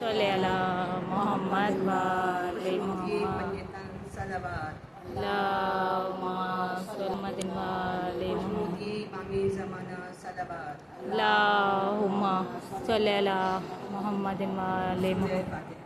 صلی علی محمد و آل محمد صلوات اللہم صلی و آل محمد امام زمانہ صلوات اللہم صلی علی محمد و آل محمد. فاتحہ.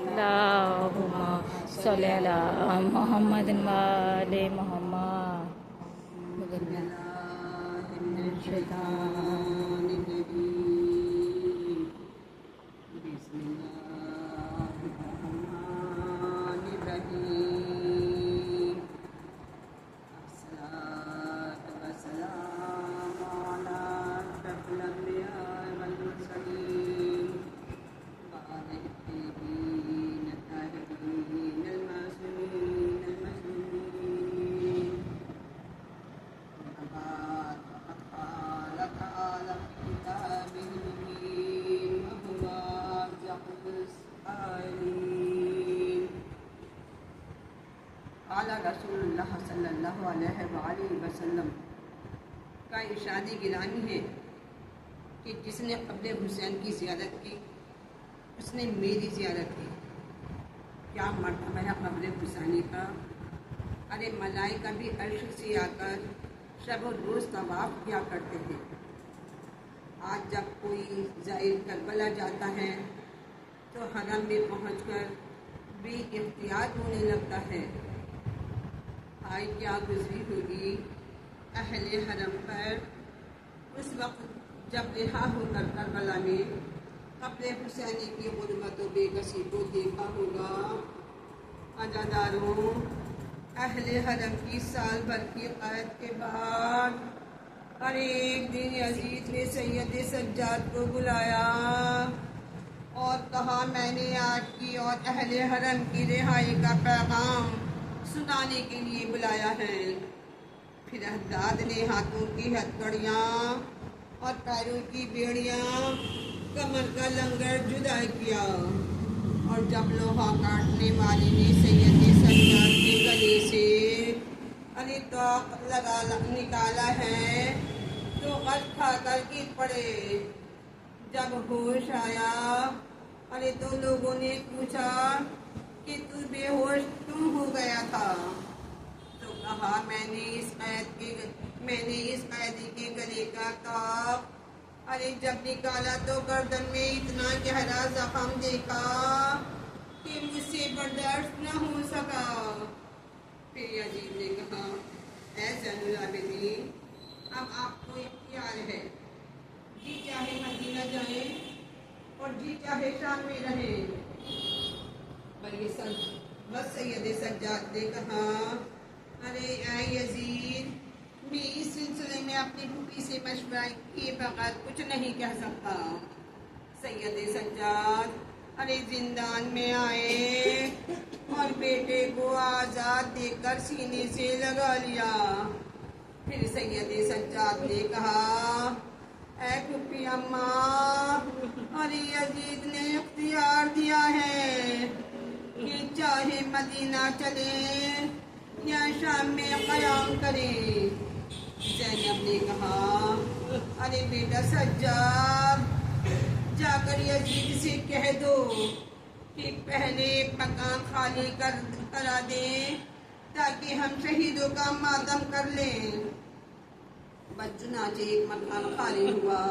اللہم صلی علی محمد و آل محمد. الشیطان الرجیم. بسم اللہ الرحمن الرحیم. الصلاة والسلام علی اشرف الانبیاء والمرسلین وعلی الطیبین الطاہرین المعصومین المظلومین. قال تعالى في كتابه المبين وهو أصدق القائلين. قال رسول اللہ صلی اللہ علیہ وآلہ وسلم کا ارشاد گرامی ہے کہ جس نے قبر حسین کی زیارت کی اس نے میری زیارت کی. کیا مرتبہ ہے قبر حسینی کا. ارے ملائکہ بھی عرش سے آ کر شب و روز طواف کیا کرتے ہیں. آج جب کوئی زائر کربلا جاتا ہے تو حرم میں پہنچ کر بھی احتیاط ہونے لگتا ہے. آج کیا گزری ہوگی اہل حرم پر اس وقت جب رہا ہو کر کربلا میں قبر حسینی کی غربت و بے کسی کو دیکھا ہوگا. عزاداروں، اہل حرم کی سال بھر کی قید کے بعد ہر ایک دن یزید نے سید سجاد کو بلایا اور کہا میں نے آج کی اور اہل حرم کی رہائی کا پیغام سنانے کے لیے بلایا ہے. پھر حداد نے ہاتھوں کی ہتھکڑیاں اور پیروں کی بیڑیاں کمر کا لنگر جدا کیا اور جب لوہا کاٹنے والی نے سید سجاد کے گلے سے علی توق نکالا ہے تو غش کھا کر گر پڑے. جب ہوش آیا علی تو لوگوں نے پوچھا کہ تو بے ہوش کیوں ہو گیا تھا. تو کہا میں نے اس قیدی کے گلے کا توق ارے جب نکالا تو گردن میں اتنا گہرا زخم دیکھا کہ مجھ سے برداشت نہ ہو سکا. پھر یزید نے کہا اے زین العابدین، اب آپ کو اختیار ہے، جی چاہے مدینہ جائیں اور جی چاہے شام میں رہیں. بس سید سجاد نے کہا ارے اے یزید، میں اس سلسلے میں اپنی پھوپھی سے مشورہ کیے بغیر کچھ نہیں کہہ سکتا. سید سجاد ارے زندان میں آئے اور بیٹے کو آزاد دیکھ کر سینے سے لگا لیا. پھر سید سجاد نے کہا اے پھوپھی اماں، ارے یزید نے اختیار دیا ہے کہ چاہے مدینہ چلے یا شام میں قیام کرے. زینب نے کہا ارے بیٹا سجاد، جا کر یزید سے کہہ دو کہ پہلے مکان خالی کرا دیں تاکہ ہم شہیدوں کا ماتم کر لیں. بس چنانچہ ایک مکان خالی ہوا.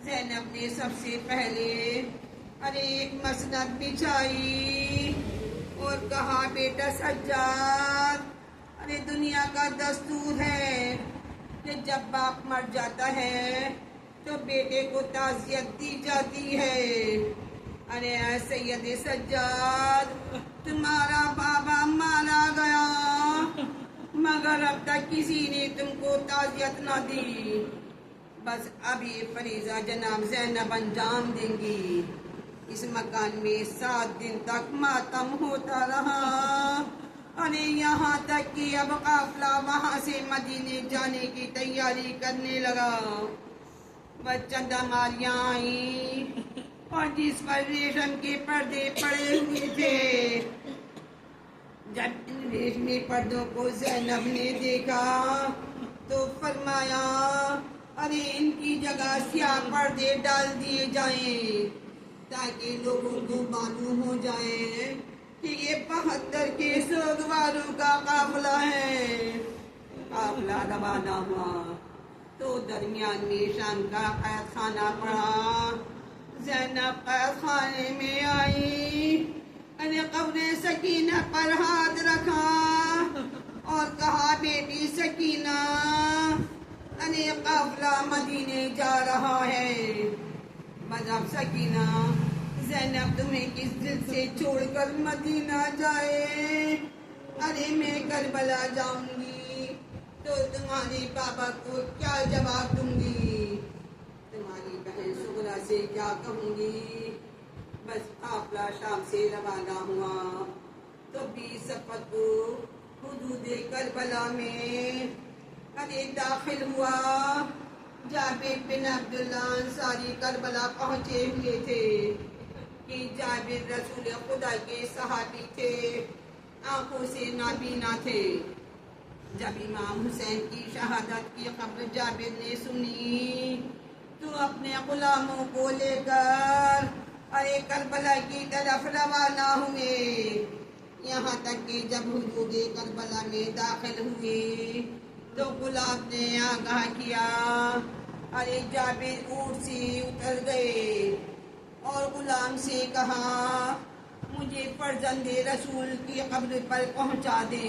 زینب نے سب سے پہلے ایک مسند بچھائی اور کہا بیٹا سجاد، دنیا کا دستور ہے کہ جب باپ مر جاتا ہے تو بیٹے کو تعزیت دی جاتی ہے۔ ارے اے سید سجاد، تمہارا بابا مارا گیا مگر اب تک کسی نے تم کو تعزیت نہ دی۔ بس اب یہ فریضہ جناب زینب انجام دیں گی۔ اس مکان میں 7 دن تک ماتم ہوتا رہا۔ ارے یہاں تک کہ اب قافلہ وہاں سے مدینے جانے کی تیاری کرنے لگا۔ بس چند ماریاں آئیں اور جس پر ریشم کے پردے پڑے ہوئے تھے، جب ان ریشمی پردوں کو زینب نے دیکھا تو فرمایا ارے ان کی جگہ سیاہ پردے ڈال دیے جائیں تاکہ لوگوں کو معلوم ہو جائے کہ یہ 72 کے سوگواروں کا قافلہ ہے۔ قافلہ روانہ ہوا تو درمیان میں شام کا قید خانہ پڑا۔ زینب قید خانے میں آئی، ارے قبر سکینہ پر ہاتھ رکھا اور کہا بیٹی سکینہ، ارے قافلہ مدینے جا رہا ہے۔ مذہب سکینہ، زینب تمہیں کس دل سے چھوڑ کر مدینہ جائے؟ ارے میں کربلا جاؤں گی تو تمہارے بابا کو کیا جواب دوں گی؟ تمہاری بہن سغرا سے کیا کہوں گی؟ بس قافلہ شام سے روانہ ہوا تو 20 صفر کو حدود کربلا میں ارے داخل ہوا۔ جابر بن عبداللہ انصاری کربلا پہنچے ہوئے تھے کہ جابر رسول خدا کے صحابی تھے، آنکھوں سے نابینا تھے۔ جب امام حسین کی شہادت کی خبر جابر نے سنی تو اپنے غلاموں کو لے کر ارے کربلا کی طرف روانہ ہوئے۔ یہاں تک کہ جب حدود کربلا میں داخل ہوئے تو غلام نے آگاہ کیا، ارے جابر اونٹ سے اتر گئے اور غلام سے کہا مجھے فرزند رسول کی قبر پر پہنچا دے۔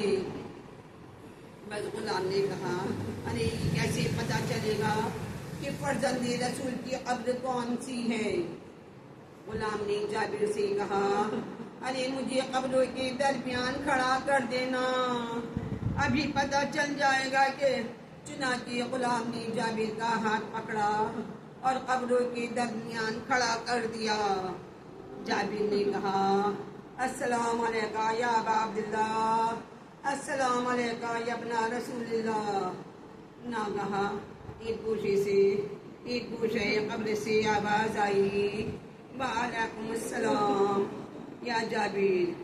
بس غلام نے کہا ارے کیسے پتہ چلے گا کہ فرزند رسول کی قبر کون سی ہے؟ غلام نے جابر سے کہا ارے مجھے قبروں کے درمیان کھڑا کر دینا، ابھی پتہ چل جائے گا کہ۔ چنانچہ غلام نے جابر کا ہاتھ پکڑا اور قبروں کے درمیان کھڑا کر دیا۔ جابر نے کہا السلام علیکہ یا ابا عبداللہ، السلام علیکہ یا ابن رسول اللہ۔ ناگہاں ایک گوشے قبر سے آواز آئی وعلیکم السلام یا جابر۔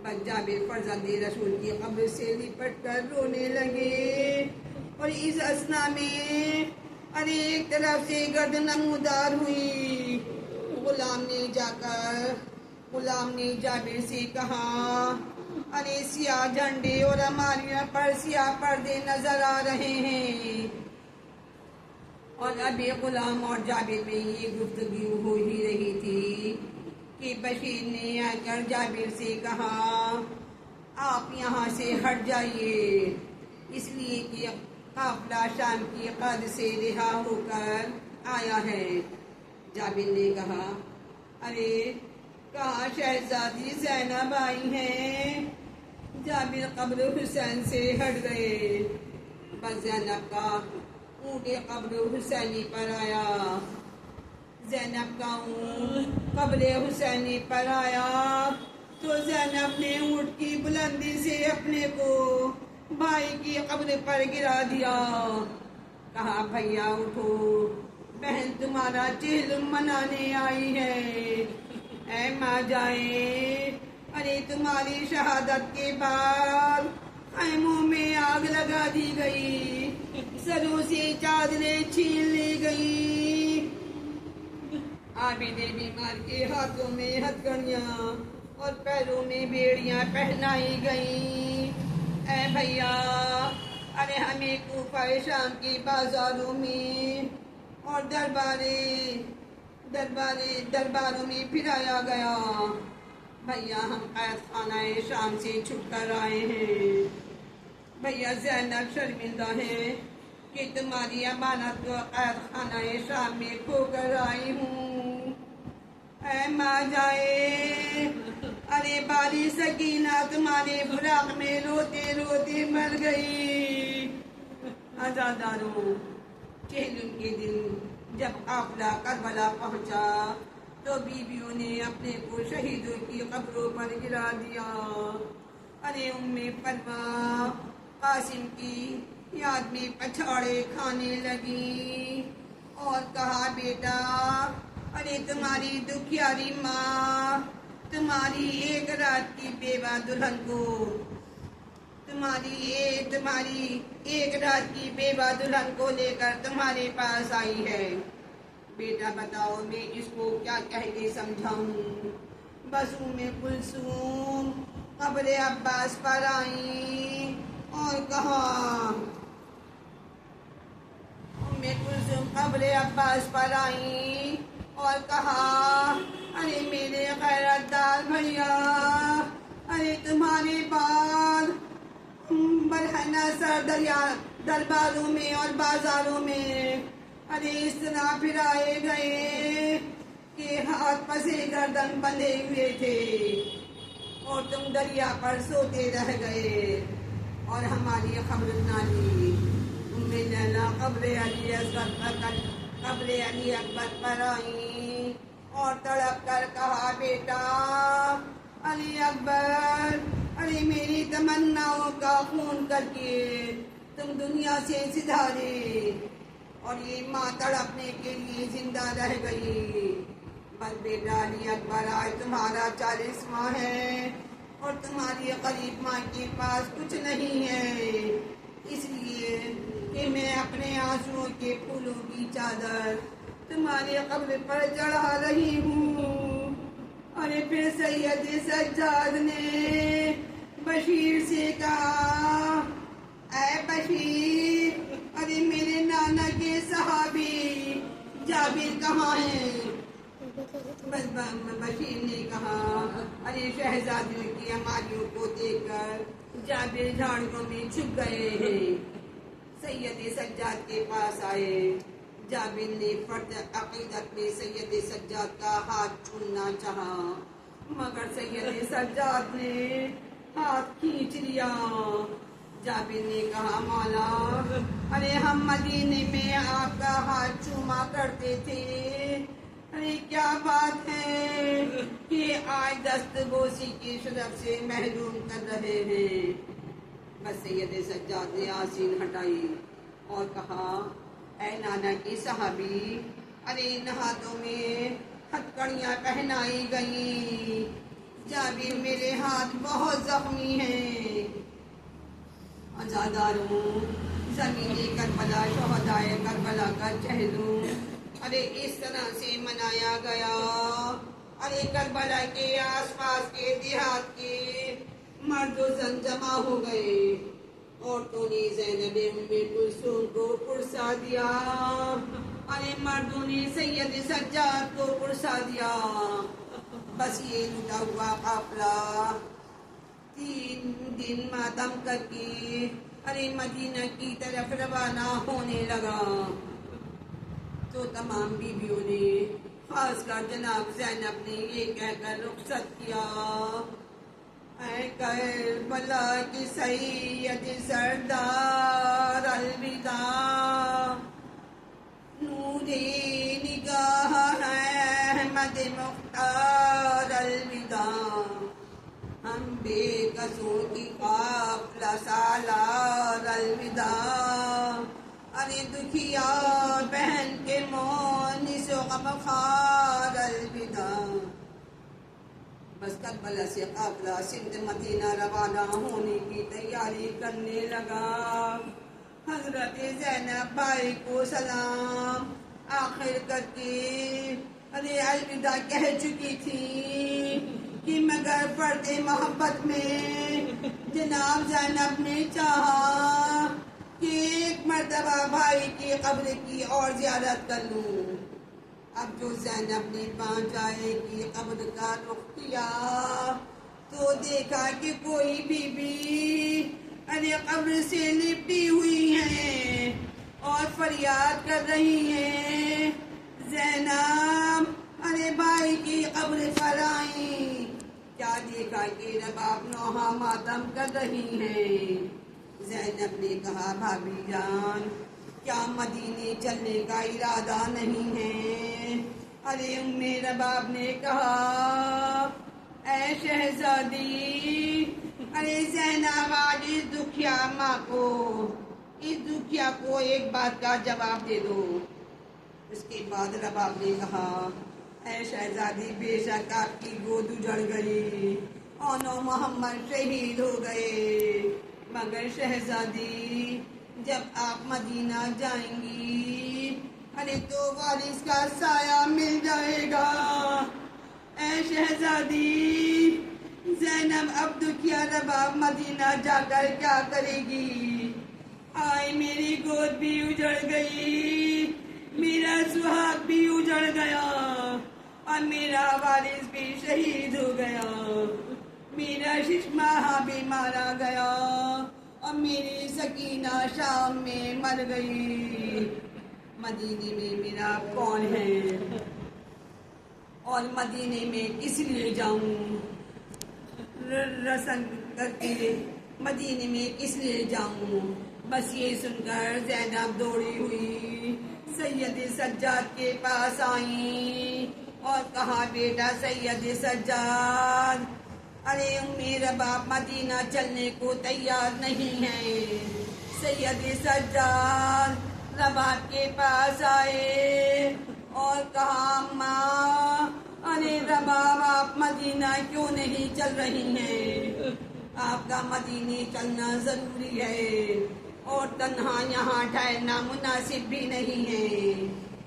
بس جابر فرزند رسول کی قبر سے لپٹ کر رونے لگے اور اس اثنا میں ارے ایک طرف سے گردن نمودار ہوئی۔ غلام نے جابر سے کہا ارے سیاہ جھنڈے اور ہماریوں پر سیاہ پردے نظر آ رہے ہیں۔ اور ابھی غلام اور جابر میں یہ گفتگو ہو ہی رہی تھی کہ بشیر نے آ کر جابر سے کہا آپ یہاں سے ہٹ جائیے، اس لیے کہ قافلہ شام کی قید سے رہا ہو کر آیا ہے۔ جابر نے کہا ارے کہاں شہزادی زینب آئی ہیں؟ جابر قبر حسین سے ہٹ گئے۔ بس زینب کا اونٹ قبر حسینی پر آیا، زینب کا اونٹ قبر حسینی پر آیا تو زینب نے اونٹ کی بلندی سے اپنے کو بھائی کی قبر پر گرا دیا۔ کہا بھیا اٹھو، بہن تمہارا چہل منانے آئی ہے۔ اے ماں جائیں، ارے تمہاری شہادت کے بعد خیموں میں آگ لگا دی گئی، سروں سے چادریں چھین لی گئی، عابد بیمار کے ہاتھوں میں ہتھکڑیاں اور پیروں میں بیڑیاں پہنائی گئیں۔ اے بھیا، ارے ہمیں کوفہ شام کے بازاروں میں اور درباروں میں پھرایا گیا۔ بھیا ہم قید خانہ شام سے چھپ کر آئے ہیں۔ بھیا زینب شرمندہ ہے کہ تمہاری امانت کو قید خانہ شام میں کھو کر آئی ہوں. اے ماں جائے، ارے باری سکینہ تمہارے فراق میں روتے روتے مر گئی. عزاداروں، چہلم کے دن جب قافلہ کربلا پہنچا تو بیویوں نے اپنے کو شہیدوں کی قبروں پر گرا دیا. ارے پروا قاسم کی یاد میں پچھاڑے کھانے لگی اور کہا بیٹا، ارے تمہاری دکھیاری ماں تمہاری ایک رات کی بیوہ دلہن کو تمہاری ایک رات کی بیوہ دلہن کو لے کر تمہارے پاس آئی ہے. بیٹا بتاؤ میں اس کو کیا کہہ کے سمجھاؤں. بس کلثوم قبر عباس پر آئی اور کہا کلثوم قبر عباس پر آئی اور کہا ارے میرے غیرت دار بھیا، ارے تمہارے بال برہنہ سر درباروں میں اور بازاروں میں ارے اس طرح پھرائے گئے کہ ہاتھ پسے گردن بندھے ہوئے تھے اور تم دریا پر سوتے رہ گئے. اور ہماری خبر نالی لیلا قبر علی اکبر پر آئی اور تڑپ کر کہا بیٹا علی اکبر، ارے میری تمناؤں کا خون کر کے تم دنیا سے سدھارے. اور یہ ماں تڑپنے کے لیے زندہ رہ گئی. بس بیٹا علی اکبر، آج تمہارا 40واں ہے اور تمہاری غریب ماں کے پاس کچھ نہیں ہے، اس لیے کہ میں اپنے آنسوؤں کے پھولوں کی چادر تمہارے قبر پر چڑھا رہی ہوں. ارے پھر سید سجاد نے بشیر سے کہا اے بشیر، ارے میرے نانا کے صحابی جابر کہاں ہیں؟ بشیر نے کہا ارے شہزادیوں کی ہماریوں کو دیکھ کر جابر جھاڑیوں میں چھپ گئے ہیں. سید سجاد کے پاس آئے. جابر نے فرض عقیدت میں سید سجاد کا ہاتھ چھونا چاہا مگر سید سجاد نے ہاتھ کھینچ لیا. جابر نے کہا مولا، ارے ہم مدینے میں آپ کا ہاتھ چوما کرتے تھے، ارے کیا بات ہے کہ آج دست بوسی کی شرف سے محروم کر رہے ہیں. بس سید سجاد نے آسین ہٹائی اور کہا اے نانا کی صحابی، ارے ان ہاتھوں میں ہتکڑیاں پہنائی گئی. جابر میرے ہاتھ بہت زخمی ہیں. عزاداروں، زمین کربلا شہدائے کربلا کا چہلم ارے اس طرح سے منایا گیا. ارے کربلا کے آس پاس کے دیہات کے مرد و زن جمع ہو گئے. عورتوں نے زینب کلثوم کو پرسا دیا، ارے مردوں نے سید سجاد کو پرسا دیا. بس یہ لٹا ہوا قافلہ 3 دن ماتم کر کے ارے مدینہ کی طرف روانہ ہونے لگا. تو تمام بیویوں نے خاص کر جناب زینب نے یہ کہہ کر رخصت کیا اے کربلا کی سید سردار الوداع. نور نگاہ ہے احمد مختار الوداع. ہم بے کسوں کی قافلہ سالار الوداع. ارے دکھیا بہن کے مونس و غمخوار الوداع. بس کربلا سے قافلہ سندھ مدینہ روانہ ہونے کی تیاری کرنے لگا. حضرت زینب بھائی کو سلام آخر کر کے ارے الوداع کہہ چکی تھی کہ مگر فرد محبت میں جناب زینب نے چاہا کہ ایک مرتبہ بھائی کی قبر کی اور زیارت کر لوں. اب جو زینب نے پہنچائے کی قبر کا رخ کیا تو دیکھا کہ کوئی بی بی ارے قبر سے لپٹی ہوئی ہیں اور فریاد کر رہی ہیں، زینب ارے بھائی کی قبر پر آئی، کیا دیکھا کہ رباب نوحہ ماتم کر رہی ہیں۔ زینب نے کہا بھابھی جان کیا مدینے چلنے کا ارادہ نہیں ہے؟ ارے ام رباب نے کہا اے شہزادی، ارے زینب آج اس دکھیا ماں کو، اس دکھیا کو ایک بات کا جواب دے دو۔ اس کے بعد رباب نے کہا اے شہزادی بے شک آپ کی گود اجڑ گئی اور نو محمد شہید ہو گئے، مگر شہزادی جب آپ مدینہ جائیں گی ارے تو وارث کا سایہ مل جائے گا۔ اے شہزادی زینب اب دکھیا رباب مدینہ جا کر کیا کرے گی؟ آئے میری گود بھی اجڑ گئی، میرا سہاگ بھی اجڑ گیا اور میرا وارث بھی شہید ہو گیا، میرا ششماہا بھی مارا گیا اور میری سکینہ شام میں مر گئی۔ مدینے میں میرا کون ہے اور مدینے میں کس لیے جاؤں؟ رسم کر کے مدینے میں کس لیے جاؤں؟ بس یہ سن کر زینب دوڑی ہوئی سید سجاد کے پاس آئی اور کہا بیٹا سید سجاد، ارے ام رباب مدینہ چلنے کو تیار نہیں ہے۔ سید سجاد رباب کے پاس آئے اور کہا ماں ارے رباب آپ مدینہ کیوں نہیں چل رہی ہیں؟ آپ کا مدینے چلنا ضروری ہے اور تنہا یہاں ٹھہرنا مناسب بھی نہیں ہے۔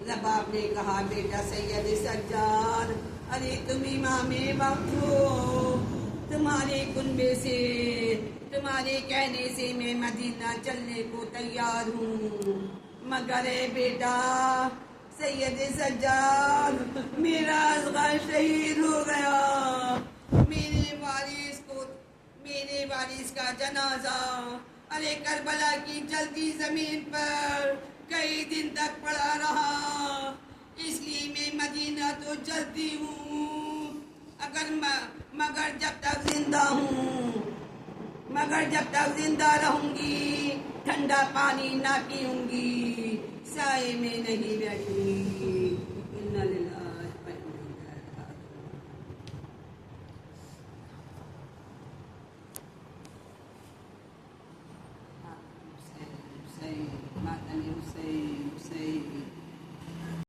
رباب نے کہا بیٹا سید سجاد، ارے تم امام وقت ہو، تمہارے کنبے سے، تمہارے کہنے سے میں مدینہ چلنے کو تیار ہوں، مگر اے بیٹا سید سجاد میرا اصغر شہید ہو گیا، میرے وارث کا جنازہ ارے کربلا کی جلتی زمین پر کئی دن تک پڑا رہا، اس لیے میں مدینہ تو چلتی ہوں مگر جب تک زندہ رہوں گی ٹھنڈا پانی نہ پیوں گی، سائے میں نہیں بیٹھوں گی۔